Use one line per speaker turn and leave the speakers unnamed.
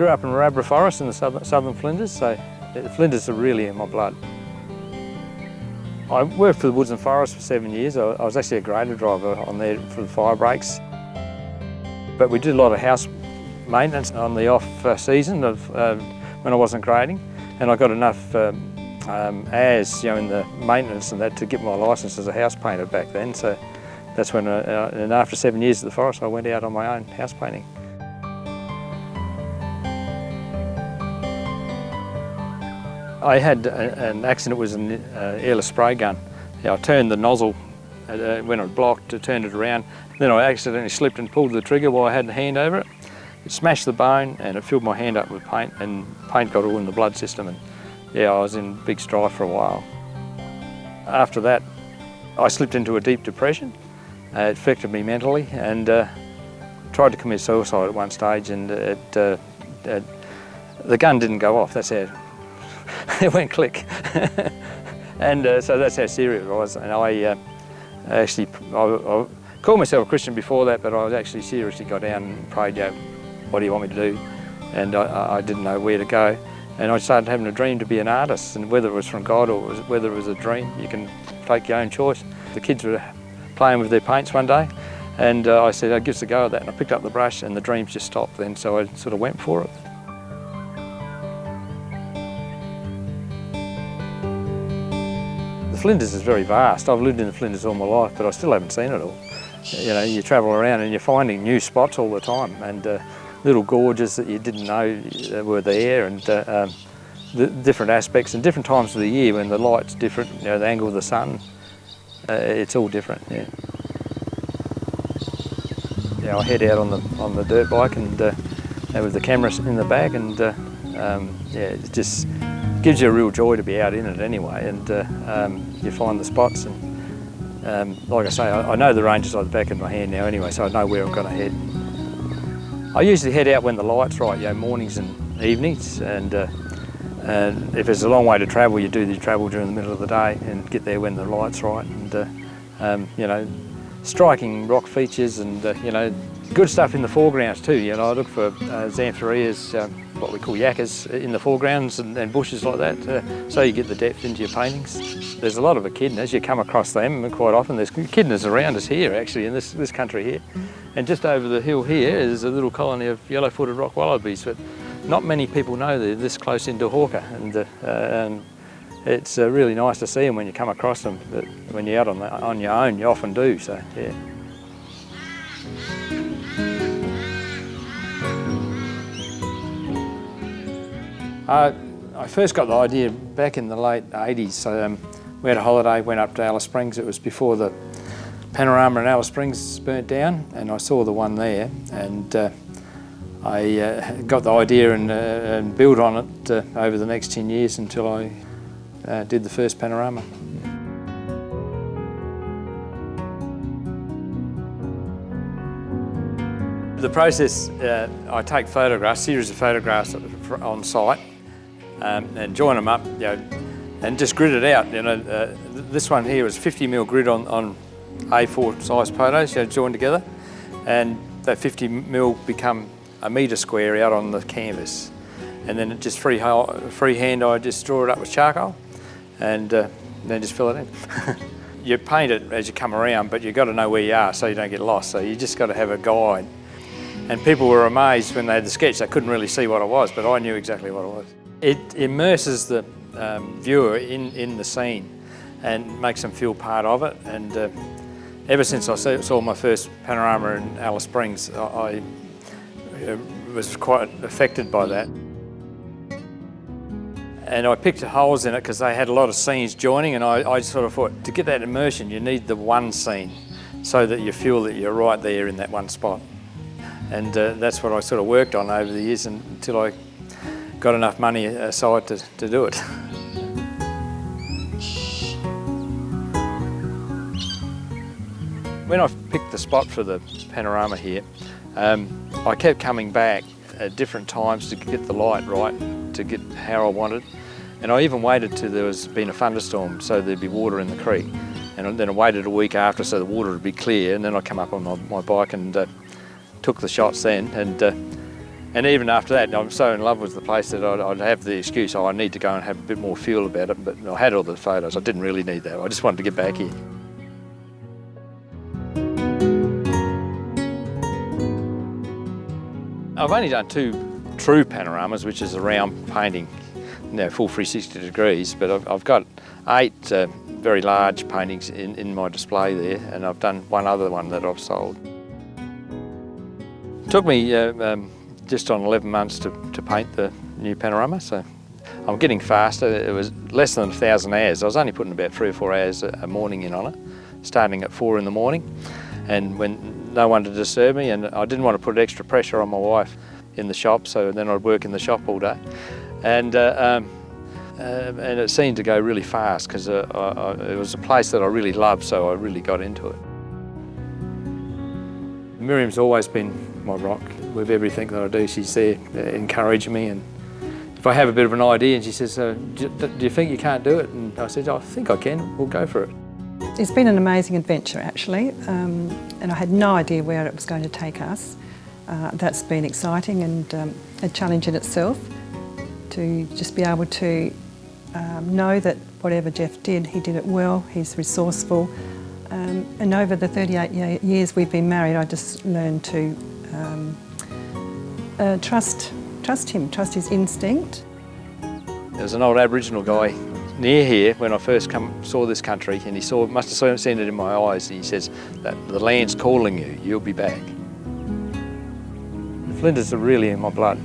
grew up in Rabbra Forest in the southern Flinders, so the Flinders are really in my blood. I worked for the Woods and Forests for 7 years. I was actually a grader driver on there for the fire breaks. But we did a lot of house maintenance on the off season of when I wasn't grading, and I got enough as in the maintenance and that to get my licence as a house painter back then. So that's when, and after 7 years at the forest, I went out on my own house painting. I had an accident. It was an airless spray gun. I turned the nozzle when it blocked to turn it around. Then I accidentally slipped and pulled the trigger while I had the hand over it. It smashed the bone and it filled my hand up with paint, and paint got all in the blood system, and yeah, I was in big strife for a while. After that, I slipped into a deep depression. It affected me mentally, and tried to commit suicide at one stage, and the gun didn't go off. That's how it went click. And so that's how serious it was. And I called myself a Christian before that, but I actually seriously got down and prayed, what do you want me to do? And I didn't know where to go. And I started having a dream to be an artist, and whether it was from God or whether it was a dream, you can take your own choice. The kids were playing with their paints one day, and I said, I'll give us a go at that. And I picked up the brush, and the dreams just stopped then, so I sort of went for it. The Flinders is very vast. I've lived in the Flinders all my life, but I still haven't seen it all. You travel around and you're finding new spots all the time, and little gorges that you didn't know were there, and the different aspects and different times of the year when the light's different, the angle of the sun, it's all different. Yeah, I head out on the dirt bike and with the camera in the bag, and it just gives you a real joy to be out in it anyway, and you find the spots, and like I say, I know the ranges like the back of my hand now anyway, so I know where I'm going to head. I usually head out when the light's right, mornings and evenings, and if it's a long way to travel, you do the travel during the middle of the day and get there when the light's right, and striking rock features and good stuff in the foregrounds too. I look for xanthorrhoeas, what we call yaccas, in the foregrounds and bushes like that, so you get the depth into your paintings. There's a lot of echidnas. You come across them quite often. There's echidnas around us here, actually, in this country here. And just over the hill here is a little colony of yellow-footed rock wallabies, but not many people know they're this close into Hawker, and it's really nice to see them when you come across them. But when you're out on your own, you often do. So yeah. I first got the idea back in the late 80s. We had a holiday, went up to Alice Springs. It was before the panorama in Alice Springs burnt down, and I saw the one there, and I got the idea and built on it over the next 10 years until I did the first panorama. The process, I take photographs, series of photographs on site, and join them up, and just grid it out. This one here was 50mm grid on A4 size photos, joined together, and that 50mm become a metre square out on the canvas, and then it just freehand I just draw it up with charcoal, and then just fill it in. You paint it as you come around, but you've got to know where you are so you don't get lost. So you just got to have a guide. And people were amazed when they had the sketch. They couldn't really see what it was, but I knew exactly what it was. It immerses the viewer in the scene and makes them feel part of it. And ever since I saw my first panorama in Alice Springs, I was quite affected by that. And I picked holes in it because they had a lot of scenes joining, and I sort of thought, to get that immersion, you need the one scene so that you feel that you're right there in that one spot. And that's what I sort of worked on over the years until I got enough money aside to do it. When I picked the spot for the panorama here, I kept coming back at different times to get the light right, to get how I wanted. And I even waited till there was been a thunderstorm so there'd be water in the creek. And then I waited a week after so the water would be clear, and then I come up on my bike and took the shots then, and And even after that, I'm so in love with the place that I'd have the excuse, oh, I need to go and have a bit more feel about it, but I had all the photos. I didn't really need that. I just wanted to get back here. I've only done 2 true panoramas, which is a round painting, full 360 degrees, but I've got 8 very large paintings in my display there, and I've done one other one that I've sold. It took me just on 11 months to paint the new panorama, so I'm getting faster. It was less than 1,000 hours. I was only putting about 3 or 4 hours a morning in on it, starting at 4 in the morning, and when no one to disturb me, and I didn't want to put extra pressure on my wife in the shop, so then I'd work in the shop all day. And it seemed to go really fast because it was a place that I really loved, so I really got into it. Miriam's always been my rock with everything that I do. She's there encouraging me, and if I have a bit of an idea and she says, do you think you can't do it? And I said, I think I can, we'll go for it.
It's been an amazing adventure actually, and I had no idea where it was going to take us. That's been exciting and a challenge in itself, to just be able to know that whatever Jeff did, he did it well, he's resourceful. And over the 38 years we've been married, I just learned to trust him, trust his instinct.
There's an old Aboriginal guy near here when I first saw this country, and he must have seen it in my eyes, and he says that the land's calling you, you'll be back. The Flinders are really in my blood.